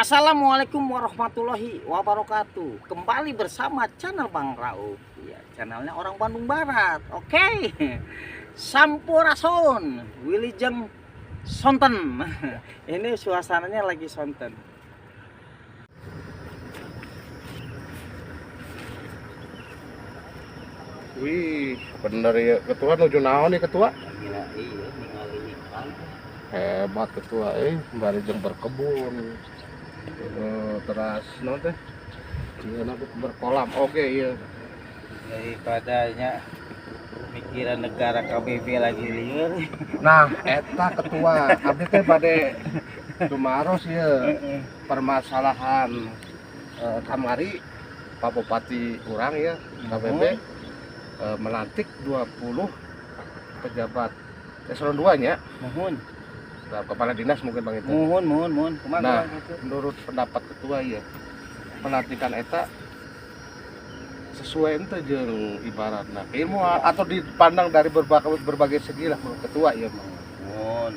Assalamualaikum warahmatullahi wabarakatuh. Kembali bersama channel Bang Rauf. Ya, channelnya orang Bandung Barat. Oke. Sampurasun, Wilujeng Sonten. Ini suasananya lagi sonten. Wih, bener ya ketua nuju naon nih ketua? Gila, iya, ningali ikan. Hebat ketua, Wilujeng berkebun. Terus non teh, cieuna berkolam. Oke, iya. Daripadanya pikiran negara KBB lagi lieur. Nah, eta ketua, abdi teh bade dumaros ya permasalahan kamari Pak Bupati urang ya KBB melantik 20 pejabat eselon 2 nya. Mohon. Nah, kepala dinas mungkin Bang itu. Mohon. Nah, menurut pendapat ketua ya, pelantikan eta sesuai ente jeung ibaratna ilmu atau dipandang dari berbagai segi lah menurut ketua ya, Bang. Mohon.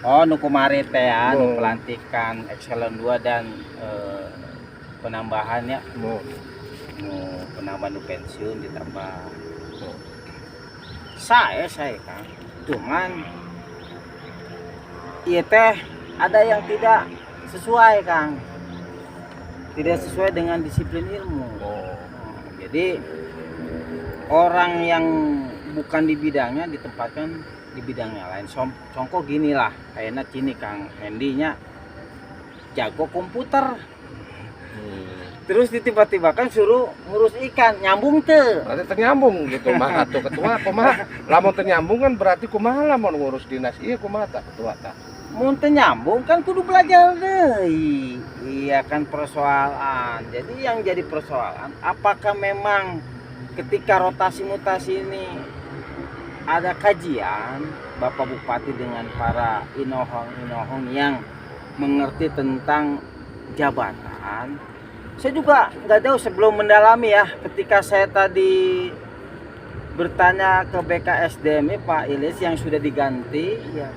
Oh, nu kumari teh ya, nu pelantikan eselon 2 dan penambahannya nu penambahan pensiun ditambah. Saya Kang. Cuman iya teh ada yang tidak sesuai Kang, tidak sesuai dengan disiplin ilmu. Jadi orang yang bukan di bidangnya ditempatkan di bidangnya lain. Contoh gini lah, kayaknya sini Kang Hendy-nya jago komputer, terus tiba-tiba kan suruh ngurus ikan, nyambung tuh. Berarti ternyambung gitu mah atuh ketua kumaha? Lamun ternyambung kan berarti kumaha lamun ngurus dinas iya kumaha tak ketua tak? Mun teu nyambung kan kudu belajar deui. Iya kan persoalan. Jadi yang jadi persoalan apakah memang ketika rotasi mutasi ini ada kajian Bapak Bupati dengan para inohong yang mengerti tentang jabatan. Saya juga nggak tahu sebelum mendalami ya, ketika saya tadi bertanya ke BKSDM Pak Ilis yang sudah diganti ya,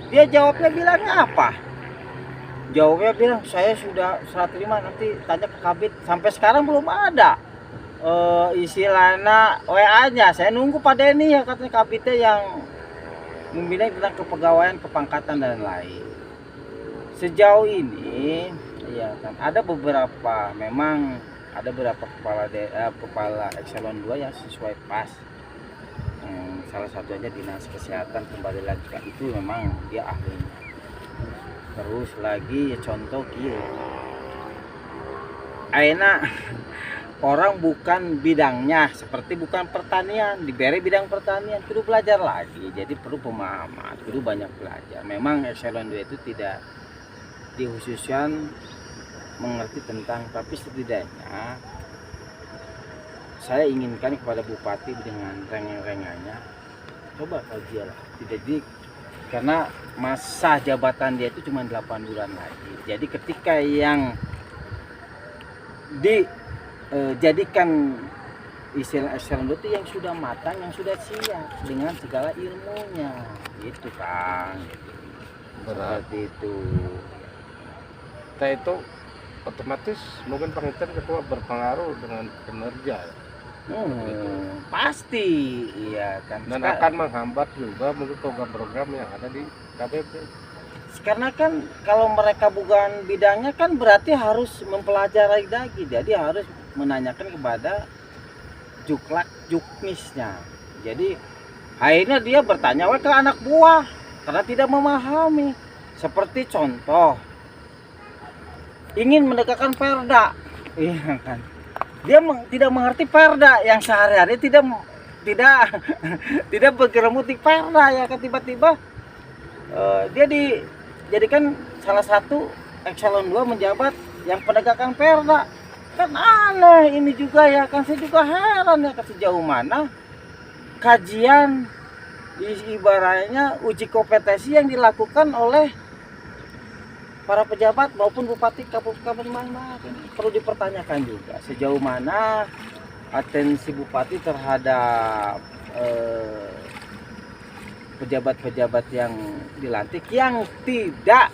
dia jawabnya bilangnya apa? Jawabnya bilang saya sudah serah terima, nanti tanya ke Kabit. Sampai sekarang belum ada istilahnya WA-nya. Saya nunggu Pak Denny ya, katanya Kabitnya yang membilang tentang kepegawaian, kepangkatan dan lain. Sejauh ini iya kan ada beberapa, memang ada beberapa kepala eselon 2 yang sesuai pas. Salah satunya dinas kesehatan, kembali lagi kan itu memang dia ahlinya. Terus lagi ya contoh kieu, ayeuna orang bukan bidangnya, seperti bukan pertanian, diberi bidang pertanian, perlu belajar lagi. Jadi perlu pemahaman, perlu banyak belajar. Memang eselon 2 itu tidak dikhususkan mengerti tentang, tapi setidaknya saya inginkan kepada Bupati dengan rengeng-rengannya coba kajilah, tidak di, karena masa jabatan dia itu cuma 8 bulan lagi. Jadi ketika yang dijadikan istilah eselon itu yang sudah matang, yang sudah siap dengan segala ilmunya, gitu Kang. Berarti itu Itu otomatis mungkin penginten ketua berpengaruh dengan kinerja ya. Pasti iya kan. Dan akan menghambat juga mungkin program-program yang ada di KBB. Karena kan kalau mereka bukan bidangnya kan berarti harus mempelajari lagi. Jadi harus menanyakan kepada jukmisnya. Jadi akhirnya dia bertanya ke anak buah karena tidak memahami. Seperti contoh ingin menegakkan perda, iya kan? Dia tidak mengerti perda yang sehari-hari tidak bergeremutik perda ya kan, tiba-tiba dia dijadikan salah satu eselon 2 menjabat yang penegakan perda. Kan aneh ini juga ya kan, saya juga heran ya kan sejauh mana kajian ibaratnya uji kompetensi yang dilakukan oleh para pejabat maupun bupati kabupaten mana perlu dipertanyakan juga sejauh mana atensi bupati terhadap pejabat-pejabat yang dilantik yang tidak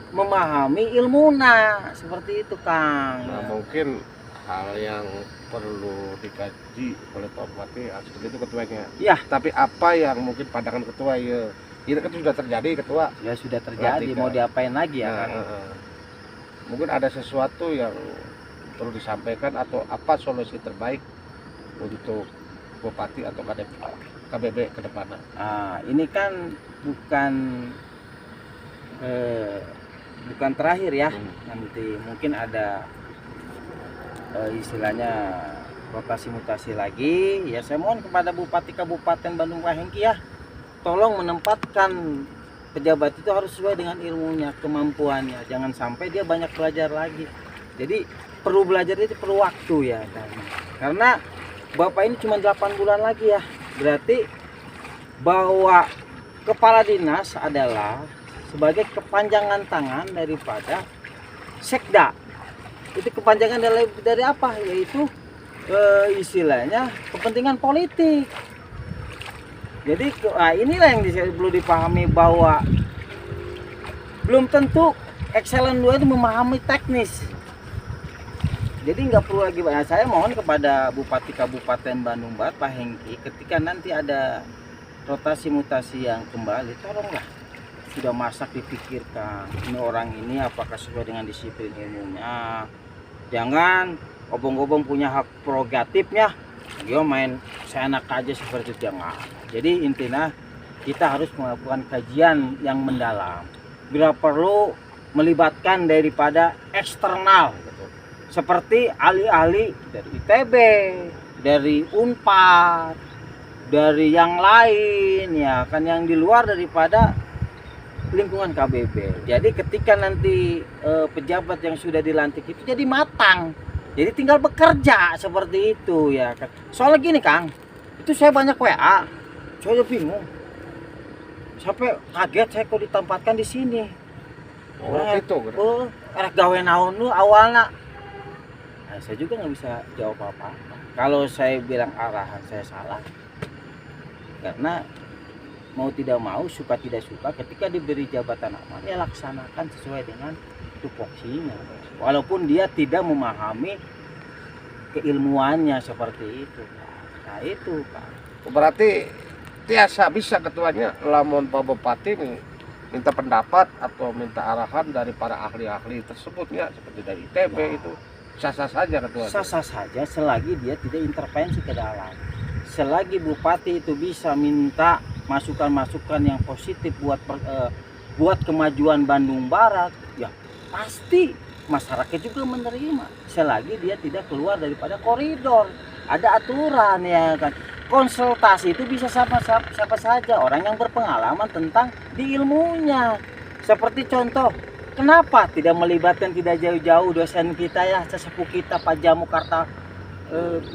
memahami ilmuna seperti itu Kang. Nah, mungkin hal yang perlu dikaji oleh Pak Bupati seperti itu ketuanya. Ya. Tapi apa yang mungkin pandangan ketua ya? Ini kan sudah terjadi ketua. Ya sudah terjadi, Perhatikan. mau diapain lagi ya Nah, kan? mungkin ada sesuatu yang perlu disampaikan atau apa solusi terbaik untuk Bupati atau KBB ke depannya. Nah, ini kan bukan terakhir ya. Nanti mungkin ada istilahnya rotasi mutasi lagi. Ya saya mohon kepada Bupati Kabupaten Bandung Pak Hengki ya, tolong menempatkan pejabat itu harus sesuai dengan ilmunya, kemampuannya. Jangan sampai dia banyak belajar lagi. Jadi perlu belajar itu perlu waktu ya kan. Karena Bapak ini cuma 8 bulan lagi ya. Berarti bahwa kepala dinas adalah sebagai kepanjangan tangan daripada sekda. Itu kepanjangan dari apa? Yaitu istilahnya kepentingan politik. Jadi inilah yang perlu dipahami bahwa belum tentu Excellent 2 itu memahami teknis. Jadi nggak perlu lagi banyak. Saya mohon kepada Bupati Kabupaten Bandung Barat Pak Hengki, ketika nanti ada rotasi mutasi yang kembali, tolonglah sudah masak dipikirkan ini orang ini apakah sesuai dengan disiplin ilmunya. Jangan obong-obong punya hak prerogatifnya, dia main seenak aja seperti itu, jangan. Jadi intinya kita harus melakukan kajian yang mendalam. Bila perlu melibatkan daripada eksternal gitu. Seperti ahli-ahli dari ITB, dari Unpad, dari yang lain ya kan, yang di luar daripada lingkungan KBB. Jadi ketika nanti pejabat yang sudah dilantik itu jadi matang. Jadi tinggal bekerja seperti itu ya kan. Soalnya gini Kang, itu saya banyak WA. Saya bingung. Sampai kaget saya kok ditempatkan di sini. Itu Arek gawe naon lu awalnya. Nah, saya juga nggak bisa jawab apa-apa. Kalau saya bilang arahan saya salah. Karena mau tidak mau, suka tidak suka, ketika diberi jabatan amanah ya laksanakan sesuai dengan tupoksinya. Walaupun dia tidak memahami keilmuannya seperti itu. Nah itu Pak. Berarti tiasa bisa ketuanya lamun Pak Bupati minta pendapat atau minta arahan dari para ahli-ahli tersebutnya seperti dari ITB itu sah-sah saja ketua. Sah-sah saja selagi dia tidak intervensi ke dalam. Selagi Bupati itu bisa minta masukan-masukan yang positif buat kemajuan Bandung Barat, ya pasti masyarakat juga menerima. Selagi dia tidak keluar daripada koridor, ada aturan ya kan. Konsultasi itu bisa siapa saja, orang yang berpengalaman tentang di ilmunya. Seperti contoh, kenapa tidak melibatkan tidak jauh-jauh dosen kita ya, sesepuh kita Pak Jamu Karta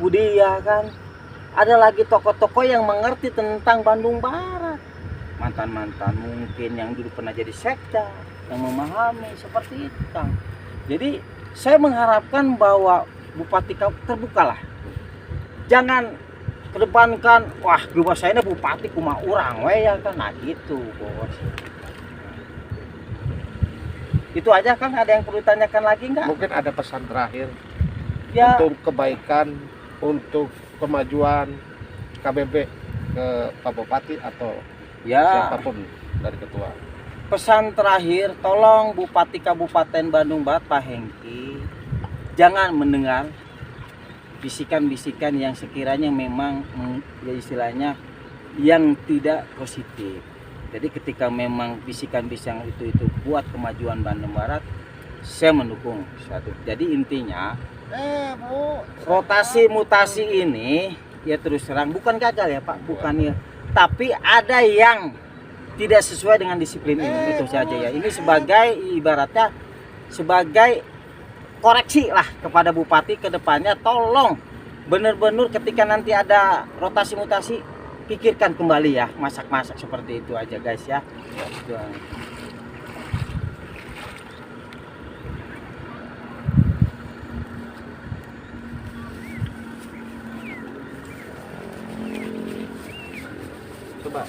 Budi ya kan. Ada lagi tokoh-tokoh yang mengerti tentang Bandung Barat. Mantan-mantan mungkin yang dulu pernah jadi sekda, yang memahami seperti itu Kang. Jadi saya mengharapkan bahwa Bupati terbukalah. Jangan kedepankan, wah gua saya ini Bupati kuma urang we ya kan. Nah gitu bos. Itu aja Kang, ada yang perlu ditanyakan lagi nggak? Mungkin ada pesan terakhir Ya, untuk kebaikan, untuk kemajuan KBB ke Pak Bupati atau ya. siapapun dari ketua. Pesan terakhir, tolong Bupati Kabupaten Bandung Barat Pak Hengki jangan mendengar bisikan-bisikan yang sekiranya memang ya istilahnya yang tidak positif. Jadi ketika memang bisikan-bisikan itu buat kemajuan Bandung Barat, saya mendukung satu. Jadi intinya rotasi mutasi ini ya terus terang bukan gagal ya Pak, bukan ya. Tapi ada yang tidak sesuai dengan disiplin ini, itu saja ya. Ini sebagai ibaratnya sebagai koreksi lah kepada Bupati ke depannya, tolong benar-benar ketika nanti ada rotasi mutasi pikirkan kembali ya, masak-masak seperti itu aja guys ya. Coba